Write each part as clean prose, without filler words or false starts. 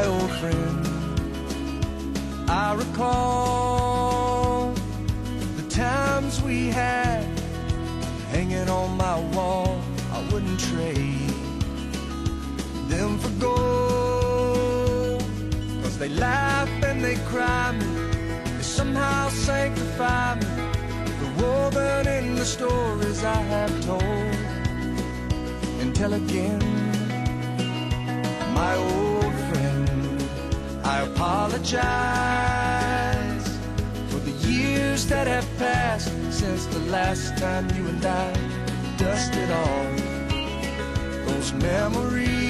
old friend. I recall the times we had hanging on my wall. I wouldn't trade them for gold, 'cause they laugh and they cry me, they somehow sanctify me. They're woven in the stories I have told and tell again. My old friend, I apologize for the years that have passed since the last time you and I dusted off those memories.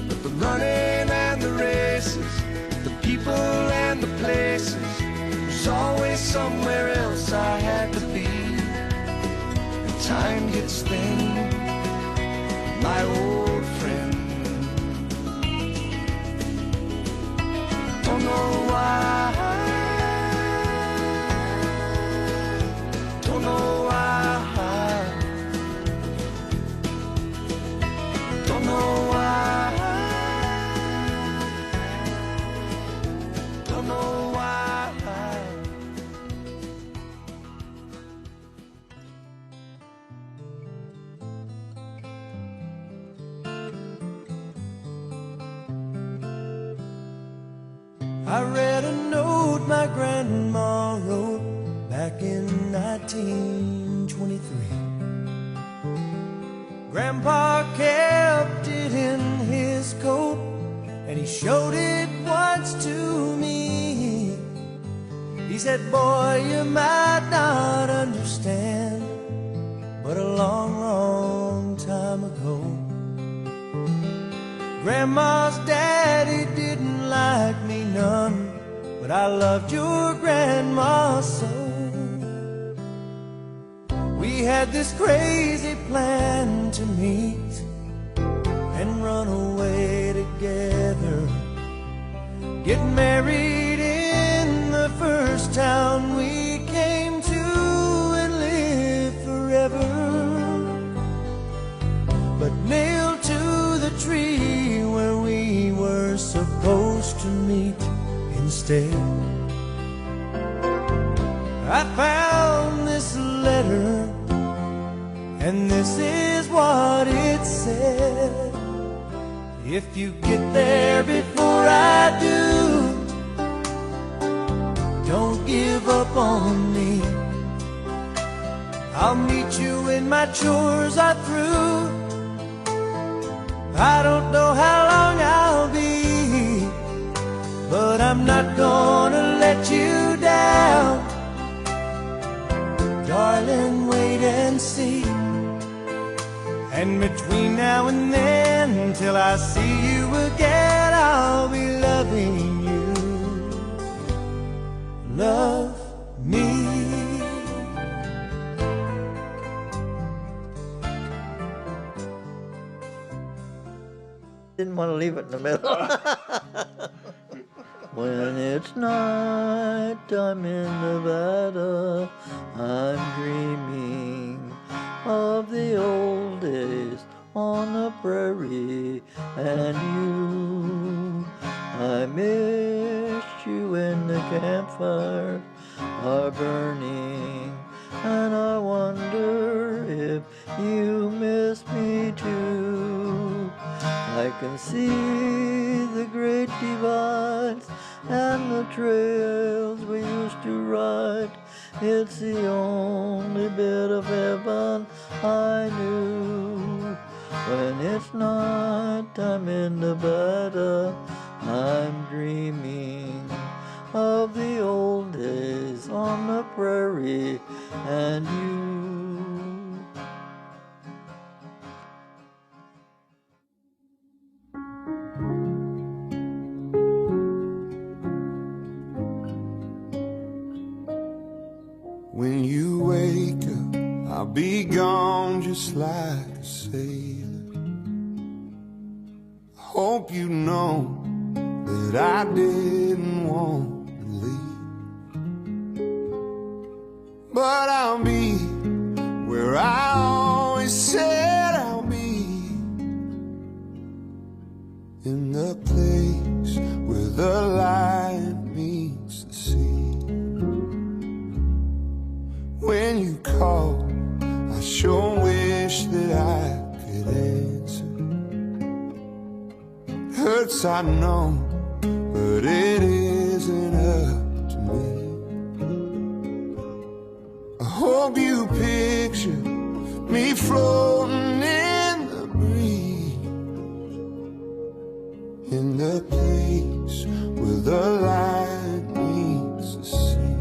But the running and the races, the people and the places, there's always somewhere else I had to be. And time gets thin, my old friend. Don't know why, don't know why, don't know why, don't know why. I read a note my grandma wrote back in 1923. Grandpa kept it in his coat, and he showed it once to me. He said, boy, you might not understand, but a long, long time ago, Grandma's daddy didn't like me none, but I loved your grandma so. We had this crazy plan to meet and run away together, get married in the first town we came to, and live forever. But nailed to the tree where we were supposed to meet instead, I found this letter, and this is what it said. If you get there before I do, don't give up on me. I'll meet you when my chores are through. I don't know how long I'll be, but I'm not gonna let you down. Darling, wait and see. And between now and then, till I see you again, I'll be loving you. Love me. Didn't want to leave it in the middle. When it's night time in Nevada, I'm dreaming of the old days on the prairie and you. I miss you when the campfires are burning, and I wonder if you miss me too. I can see the great divides and the trails we used to ride. It's the only bit of heaven I knew. When it's night time in Nevada, I'm dreaming of the old days on the prairie and you. When you wake up, I'll be gone just like a sailor. I hope you know that I didn't want to leave, but I'll be where I always said I'll be. in the place where the line meets the sea. When you call, I sure wish that I could answer. Hurts, I know, but it isn't up to me. I hope you picture me floating in the breeze, in the place where the line meets the sea.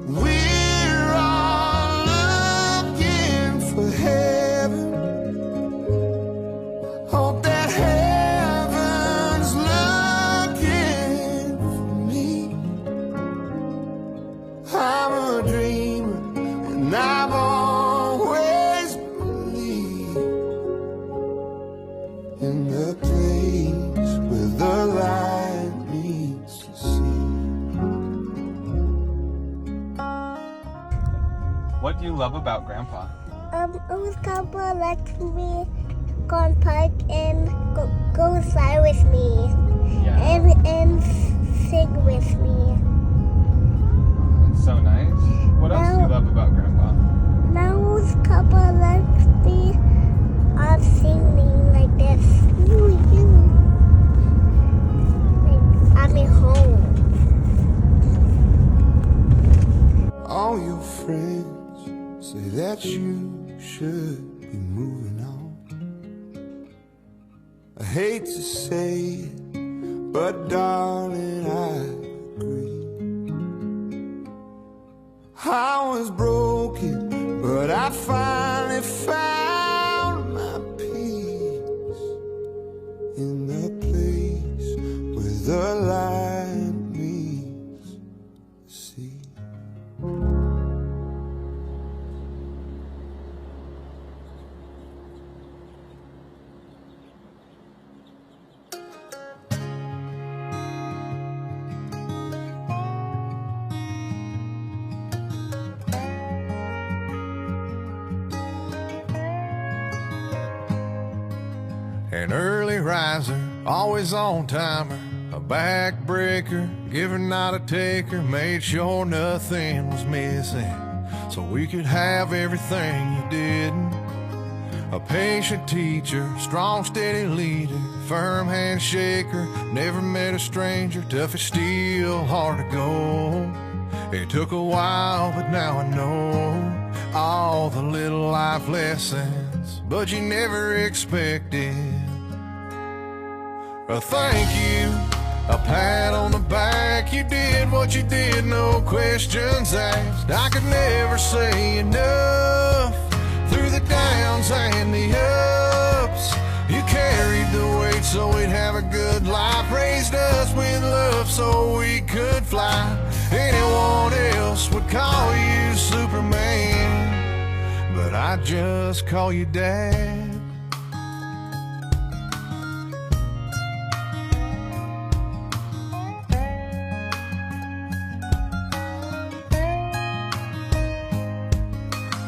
We're all looking for heaven. Hope that heaven's looking for me. I'm a dreamer, and I've always believed in the place where the line meets the sea. What do you love about Grandpa? Grandpa lets me go on park and go slide with me, and sing with me. That's so nice. What else do you love about Grandpa? Now Grandpa lets me singing like this. Like I'm at home. All your friends say that you should be moving on. I hate to say it, but darling, I agree. I was broken, but I finally found my peace in the place where the line meets the sea. An early riser, always on timer, a backbreaker, giver not a taker, made sure nothing was missing, so we could have everything you didn't. A patient teacher, strong steady leader, firm handshaker, never met a stranger, tough as steel, hard to go. It took a while, but now I know all the little life lessons, but you never expected. A thank you, a pat on the back, you did what you did, no questions asked. I could never say enough, through the downs and the ups. You carried the weight so we'd have a good life, raised us with love so we could fly. Anyone else would call you Superman, but I just call you Dad.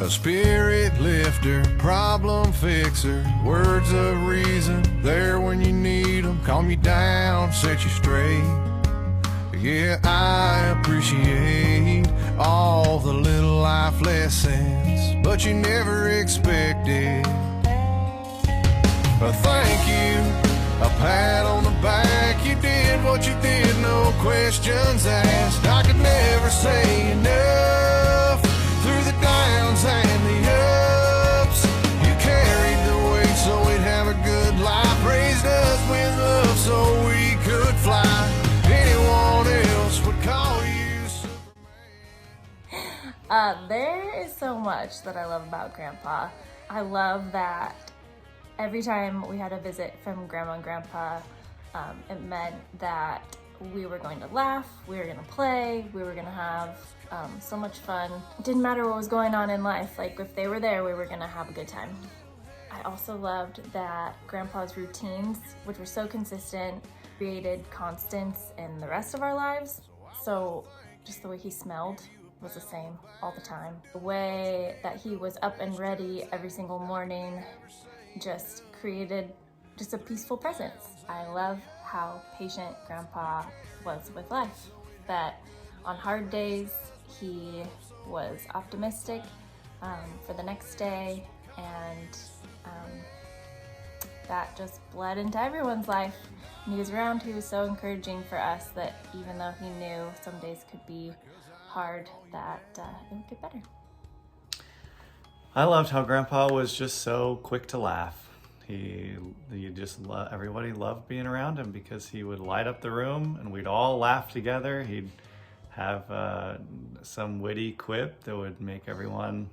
A spirit lifter, problem fixer, words of reason, there when you need them, calm you down, set you straight. Yeah, I appreciate all the little life lessons, but you never expected. A thank you, a pat on the back, you did what you did, no questions asked. I could never say enough, through the downs and the ups. You carried the weight so we'd have a good life, raised us with love so we could fly. Anyone else would call you Superman. There is so much that I love about Grandpa. I love that every time we had a visit from Grandma and Grandpa, it meant that we were going to laugh, we were gonna play, we were gonna have so much fun. It didn't matter what was going on in life, like if they were there, we were gonna have a good time. I also loved that Grandpa's routines, which were so consistent, created constants in the rest of our lives. So just the way he smelled was the same all the time. The way that he was up and ready every single morning just created just a peaceful presence. I love how patient Grandpa was with life, that on hard days he was optimistic for the next day, and that just bled into everyone's life. When he was around, he was so encouraging for us that even though he knew some days could be hard, that it would get better. I loved how Grandpa was just so quick to laugh. Everybody loved being around him because he would light up the room and we'd all laugh together. He'd have some witty quip that would make everyone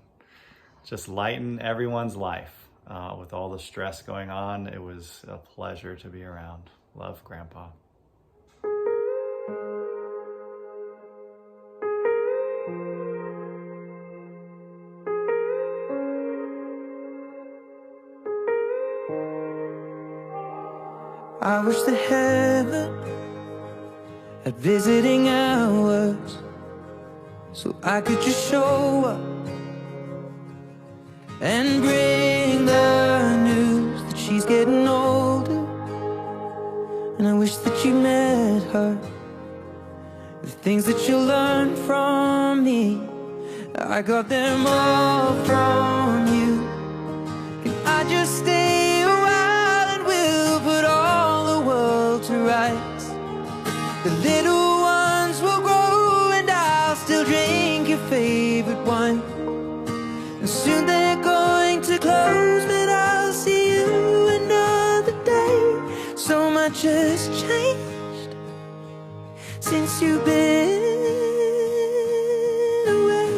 just lighten everyone's life. With all the stress going on, it was a pleasure to be around. Love Grandpa. I wish that heaven had visiting hours, so I could just show up and bring the news that she's getting older. And I wish that you met her. The things that you learned from me, I got them all from you. Can I just stay a while and we'll put all the world to rights? The little ones will grow and I'll still drink your favorite wine. And soon they're going to close, but I'll see you another day. So much has changed since you've been away.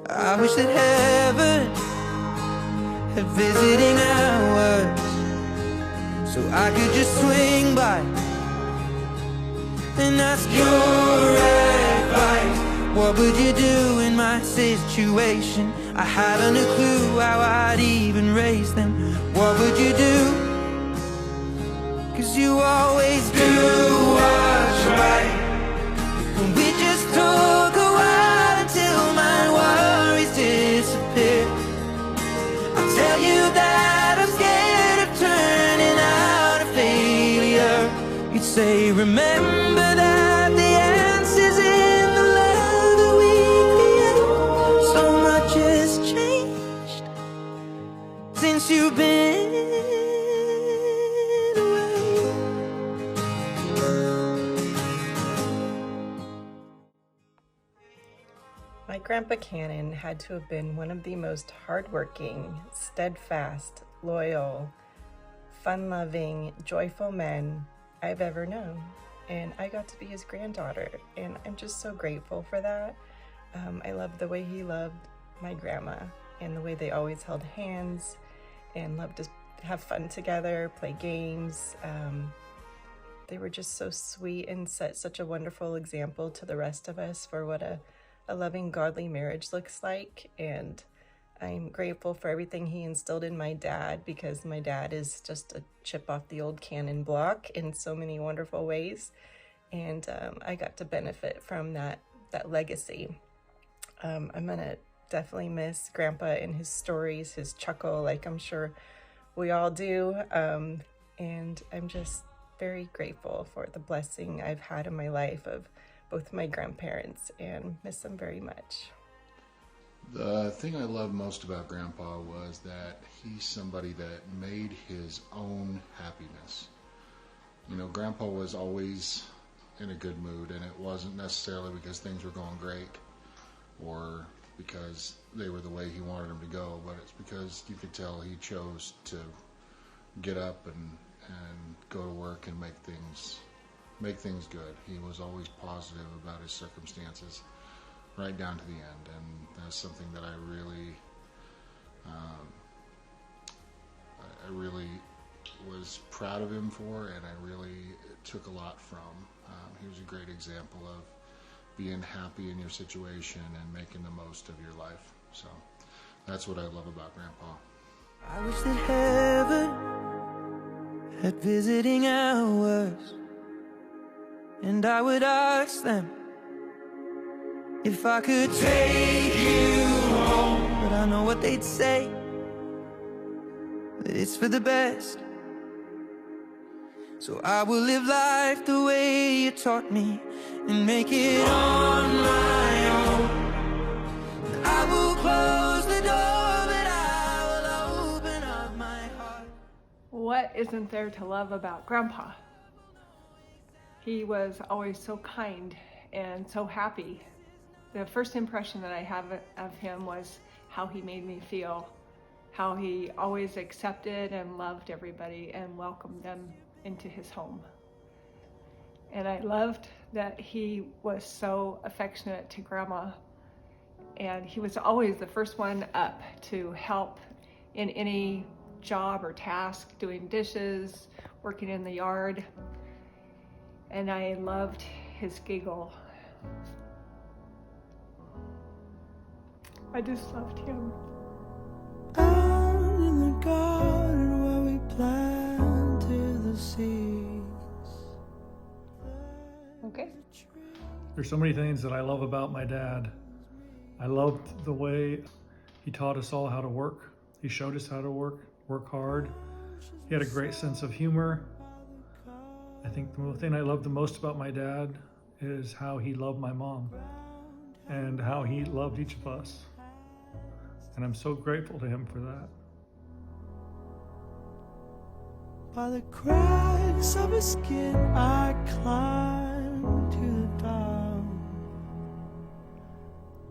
I wish that heaven had visiting hours, so I could just swing by and ask your advice. What would you do in my situation? I haven't a clue how I'd even raise them. What would you do? 'Cause you always do what's right. And we just talk a while until my worries disappear. I'll tell you that I'm scared of turning out a failure. You'd say, remember that the answer's in the love that we create. So much has changed since you've been away. My Grandpa Cannon had to have been one of the most hardworking, steadfast, loyal, fun-loving, joyful men I've ever known. And I got to be his granddaughter, and I'm just so grateful for that. I love the way he loved my grandma and the way they always held hands and loved to have fun together, play games. They were just so sweet and set such a wonderful example to the rest of us for what a loving, godly marriage looks like. And I'm grateful for everything he instilled in my dad, because my dad is just a chip off the old Cannon block in so many wonderful ways. And I got to benefit from that legacy. I'm gonna definitely miss Grandpa and his stories, his chuckle, like I'm sure we all do. And I'm just very grateful for the blessing I've had in my life of both my grandparents, and miss them very much. The thing I love most about Grandpa was that he's somebody that made his own happiness. You know, Grandpa was always in a good mood, and it wasn't necessarily because things were going great or because they were the way he wanted them to go, but it's because you could tell he chose to get up and go to work and make things good. He was always positive about his circumstances right down to the end, and that's something that I really was proud of him for, and I really took a lot from. He was a great example of being happy in your situation and making the most of your life. So that's what I love about Grandpa. I wish that heaven had visiting hours, and I would ask them if I could take you home. I know what they'd say, that it's for the best. So I will live life the way you taught me and make it on my own. I will close the door, but I will open up my heart. What isn't there to love about Grandpa? He was always so kind and so happy. The first impression that I have of him was how he made me feel, how he always accepted and loved everybody and welcomed them into his home. And I loved that he was so affectionate to Grandma, and he was always the first one up to help in any job or task, doing dishes, working in the yard. And I loved his giggle. I just loved him. Out in the garden where we planted the seeds. Okay. There's so many things that I love about my dad. I loved the way he taught us all how to work. He showed us how to work hard. He had a great sense of humor. I think the thing I love the most about my dad is how he loved my mom and how he loved each of us. And I'm so grateful to him for that. By the cracks of his skin, I climbed to the top.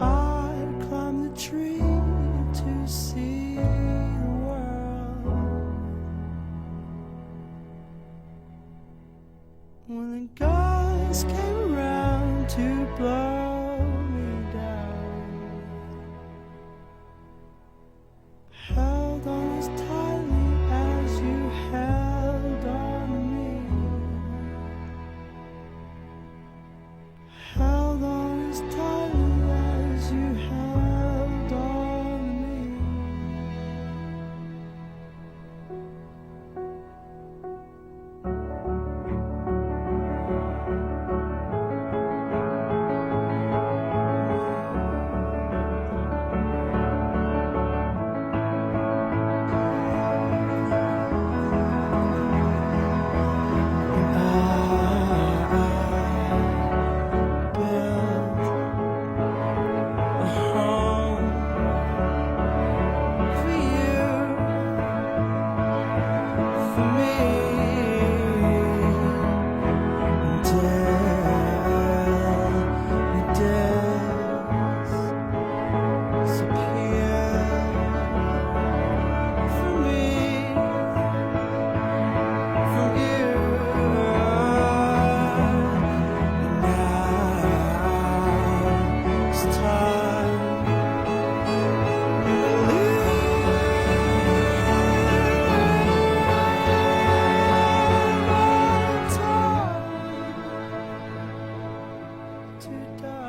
I climbed the tree to see the world. When the guys came around to blow me down, held on as tightly as you held on me. Held on as tightly as you held on me. To die.